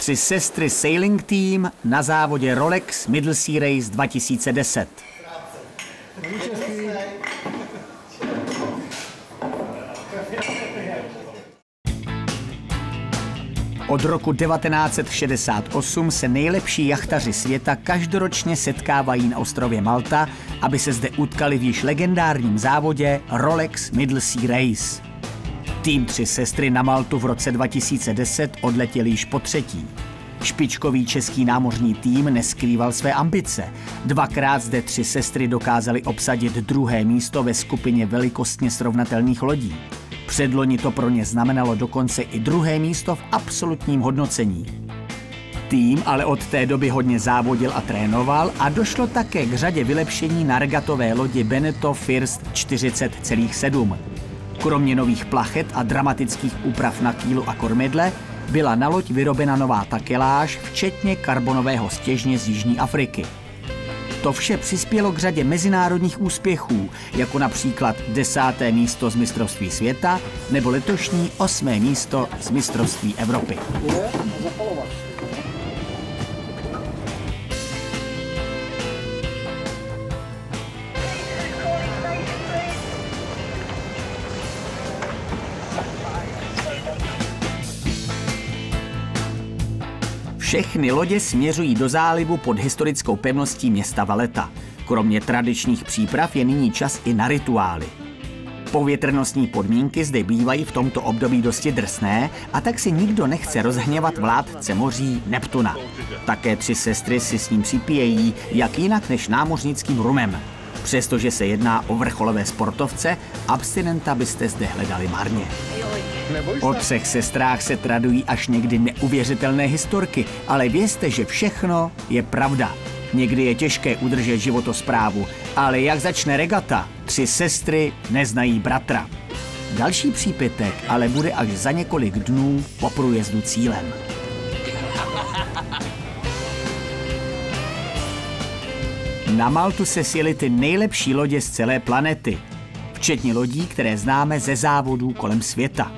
Tři sestry Sailing Team na závodě Rolex Middle Sea Race 2010. Od roku 1968 se nejlepší jachtaři světa každoročně setkávají na ostrově Malta, aby se zde utkali v již legendárním závodě Rolex Middle Sea Race. Tým Tři sestry na Maltu v roce 2010 odletěl již po třetí. Špičkový český námořní tým neskrýval své ambice. Dvakrát zde Tři sestry dokázali obsadit druhé místo ve skupině velikostně srovnatelných lodí. Předloni to pro ně znamenalo dokonce i druhé místo v absolutním hodnocení. Tým ale od té doby hodně závodil a trénoval a došlo také k řadě vylepšení na regatové lodi Beneteau First 40,7. Kromě nových plachet a dramatických úprav na kýlu a kormidle byla na loď vyrobena nová takeláž, včetně karbonového stěžně z Jižní Afriky. To vše přispělo k řadě mezinárodních úspěchů, jako například 10. místo z mistrovství světa nebo letošní 8. místo z mistrovství Evropy. Všechny lodě směřují do zálivu pod historickou pevností města Valletta. Kromě tradičních příprav je nyní čas i na rituály. Povětrnostní podmínky zde bývají v tomto období dosti drsné a tak si nikdo nechce rozhněvat vládce moří Neptuna. Také Tři sestry si s ním připíjejí, jak jinak než námořnickým rumem. Přestože se jedná o vrcholové sportovce, abstinenta byste zde hledali marně. O Třech sestrách se tradují až někdy neuvěřitelné historky, ale vězte, že všechno je pravda. Někdy je těžké udržet životosprávu, ale jak začne regata, Tři sestry neznají bratra. Další přípitek ale bude až za několik dnů po průjezdu cílem. Na Maltu se sjeli ty nejlepší lodě z celé planety, včetně lodí, které známe ze závodů kolem světa.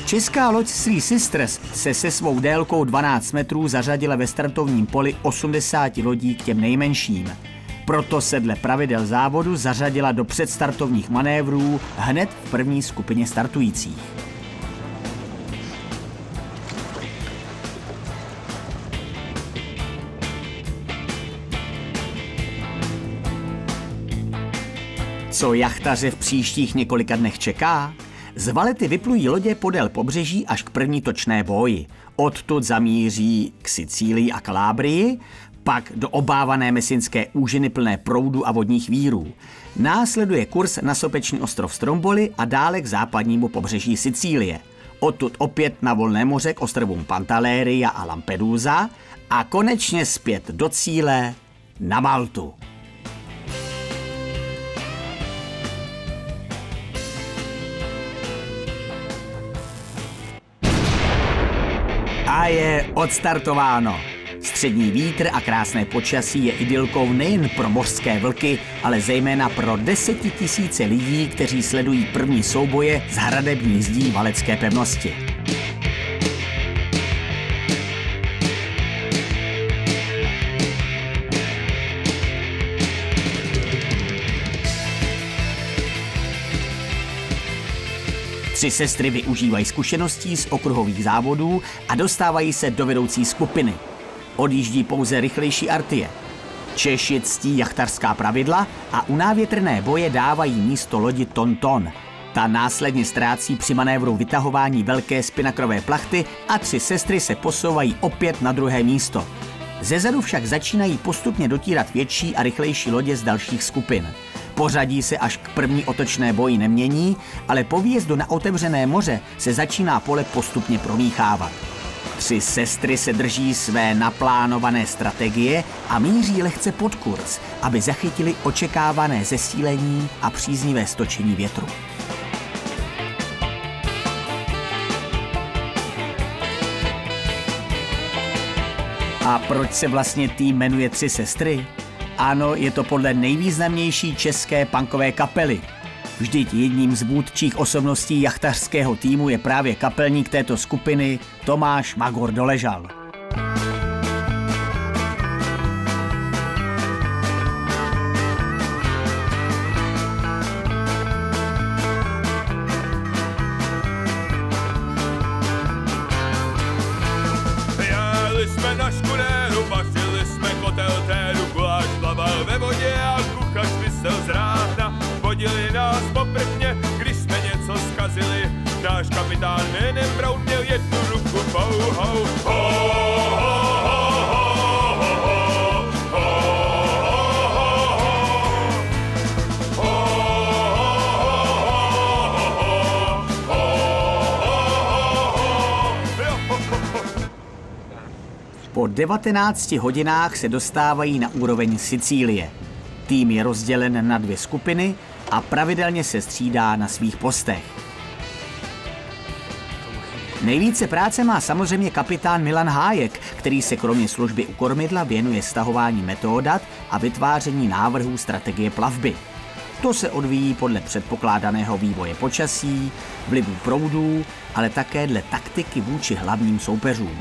Česká loď Three Sisters se svou délkou 12 metrů zařadila ve startovním poli 80 lodí k těm nejmenším. Proto se dle pravidel závodu zařadila do předstartovních manévrů hned v první skupině startujících. Co jachtaře v příštích několika dnech čeká? Z Vallety vyplují lodě podél pobřeží až k první točné boji. Odtud zamíří k Sicílii a Kalábrii, pak do obávané mesinské úžiny plné proudu a vodních vírů. Následuje kurz na sopečný ostrov Stromboli a dále k západnímu pobřeží Sicílie. Odtud opět na volné moře k ostrovům Pantelleria a Lampedusa a konečně zpět do cíle na Maltu. A je odstartováno. Střední vítr a krásné počasí je idylkou nejen pro mořské vlky, ale zejména pro desetitisíce lidí, kteří sledují první souboje z hradebních zdí Valecké pevnosti. Tři sestry využívají zkušeností z okruhových závodů a dostávají se do vedoucí skupiny. Odjíždí pouze rychlejší Artie. Češi ctí jachtařská pravidla a u návětrné boje dávají místo lodi Tonton. Ta následně ztrácí při manévru vytahování velké spinakrové plachty a Tři sestry se posouvají opět na druhé místo. Zezadu však začínají postupně dotírat větší a rychlejší lodě z dalších skupin. Pořadí se až k první otočné boji nemění, ale po výjezdu na otevřené moře se začíná pole postupně promíchávat. Tři sestry se drží své naplánované strategie a míří lehce pod kurz, aby zachytili očekávané zesílení a příznivé stočení větru. A proč se vlastně tým jmenuje Tři sestry? Ano, je to podle nejvýznamnější české punkové kapely. Vždyť jedním z vůdčích osobností jachtařského týmu je právě kapelník této skupiny Tomáš Magor Doležal. Jeli jsme na škunéru, vařili jsme kotel téru, guláš plaval ve vodě a kuchař vysel z rána. Vodili nás poprvně, když jsme něco zkazili. Náš kapitán jménem Brown měl jednu ruku pouhou. Po 19 hodinách se dostávají na úroveň Sicílie. Tým je rozdělen na 2 skupiny a pravidelně se střídá na svých postech. Nejvíce práce má samozřejmě kapitán Milan Hájek, který se kromě služby u kormidla věnuje stahování metodat a vytváření návrhů strategie plavby. To se odvíjí podle předpokládaného vývoje počasí, vlivu proudů, ale také dle taktiky vůči hlavním soupeřům.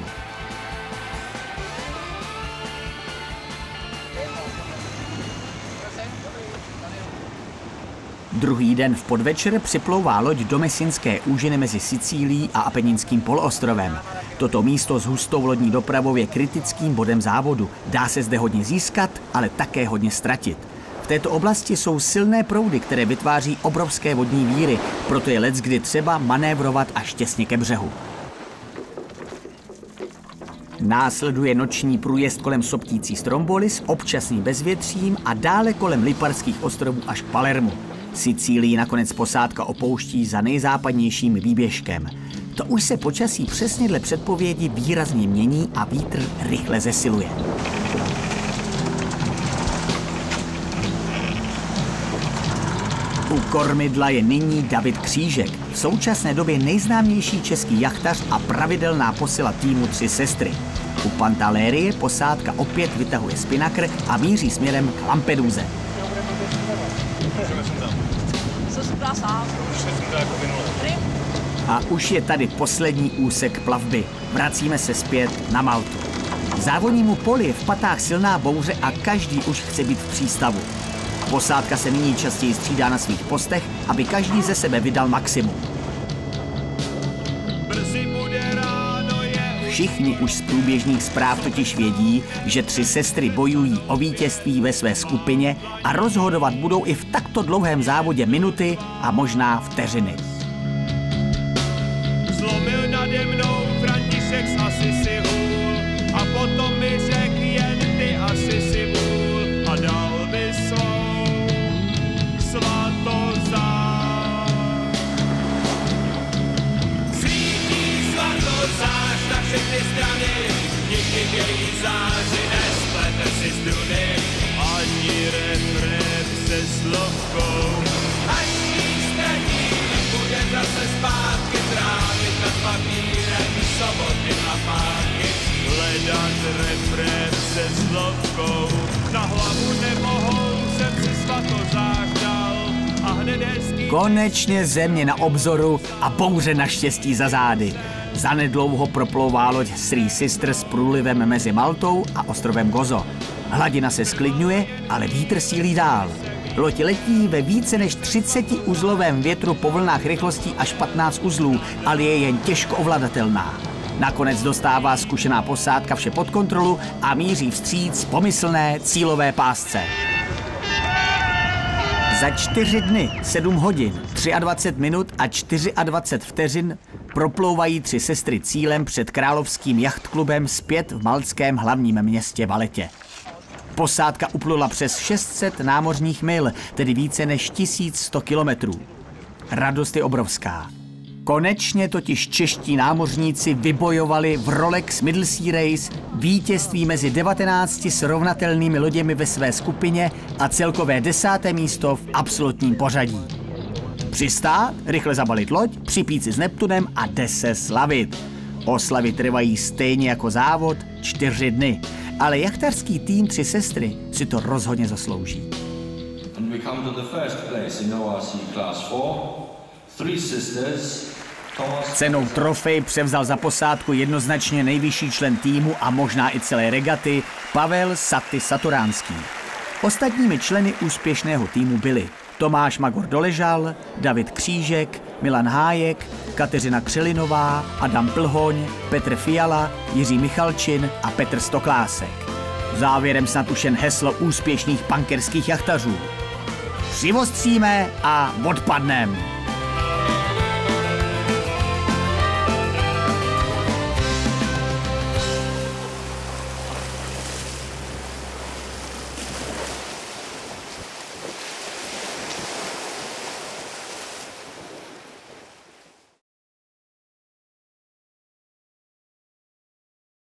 Druhý den v podvečer připlouvá loď do Mesinské úžiny mezi Sicílií a Apeninským poloostrovem. Toto místo s hustou lodní dopravou je kritickým bodem závodu. Dá se zde hodně získat, ale také hodně ztratit. V této oblasti jsou silné proudy, které vytváří obrovské vodní víry, proto je leckdy třeba manévrovat až těsně ke břehu. Následuje noční průjezd kolem soptící Stromboli s občasným bezvětřím a dále kolem Liparských ostrovů až k Palermu. Sicílii nakonec posádka opouští za nejzápadnějším výběžkem. To už se počasí přesně dle předpovědi výrazně mění a vítr rychle zesiluje. U kormidla je nyní David Křížek, v současné době nejznámější český jachtař a pravidelná posila týmu Tři sestry. U Pantalérie posádka opět vytahuje spinakr a míří směrem k Lampeduze. A už je tady poslední úsek plavby. Vracíme se zpět na Maltu. Závodnímu poli je v patách silná bouře a každý už chce být v přístavu. Posádka se nyní častěji střídá na svých postech, aby každý ze sebe vydal maximum. Všichni už z průběžných zpráv totiž vědí, že Tři sestry bojují o vítězství ve své skupině a rozhodovat budou i v takto dlouhém závodě minuty a možná vteřiny. Zlomil nade mnou František z Asisi hůl a potom mi řek jen ty Asisi vůl a dal by svou svatozář. Svítí svatozář na všechny strany, nikdy v její záři nesplete si struny, ani refrén se slovkou. Až straní, bude zase zpátky trávit nad papírem soboty a pátky. Hledat refrén se slovkou, na hlavu nemohou, jsem si svatozář dal a hned hezký... Konečně země na obzoru a bouře naštěstí za zády. Zanedlouho proplouvá loď Three Sisters s průlivem mezi Maltou a ostrovem Gozo. Hladina se sklidňuje, ale vítr sílí dál. Loď letí ve více než 30 uzlovém větru po vlnách rychlostí až 15 uzlů, ale je jen těžko ovladatelná. Nakonec dostává zkušená posádka vše pod kontrolu a míří vstříc pomyslné cílové pásce. Za 4 dny, 7 hodin, 23 minut a 24 vteřin proplouvají Tři sestry cílem před Královským jachtklubem zpět v maltském hlavním městě Valetě. Posádka uplula přes 600 námořních mil, tedy více než 1100 kilometrů. Radost je obrovská. Konečně totiž čeští námořníci vybojovali v Rolex Middle Sea Race vítězství mezi 19 srovnatelnými loděmi ve své skupině a celkové 10. místo v absolutním pořadí. Přistát, rychle zabalit loď, připít si s Neptunem a jde se slavit. Oslavy trvají stejně jako závod 4 dny. ale jachtařský tým Tři sestry si to rozhodně zaslouží. And we come to the first place in ORC Class 4. Three Sisters. Cenou trofej převzal za posádku jednoznačně nejvyšší člen týmu a možná i celé regaty Pavel Saty Saturánský. Ostatními členy úspěšného týmu byli Tomáš Magor Doležal, David Křížek, Milan Hájek, Kateřina Křelinová, Adam Plhoň, Petr Fiala, Jiří Michalčin a Petr Stoklásek. Závěrem snad už jen heslo úspěšných punkerských jachtařů. Přivostříme a odpadnem!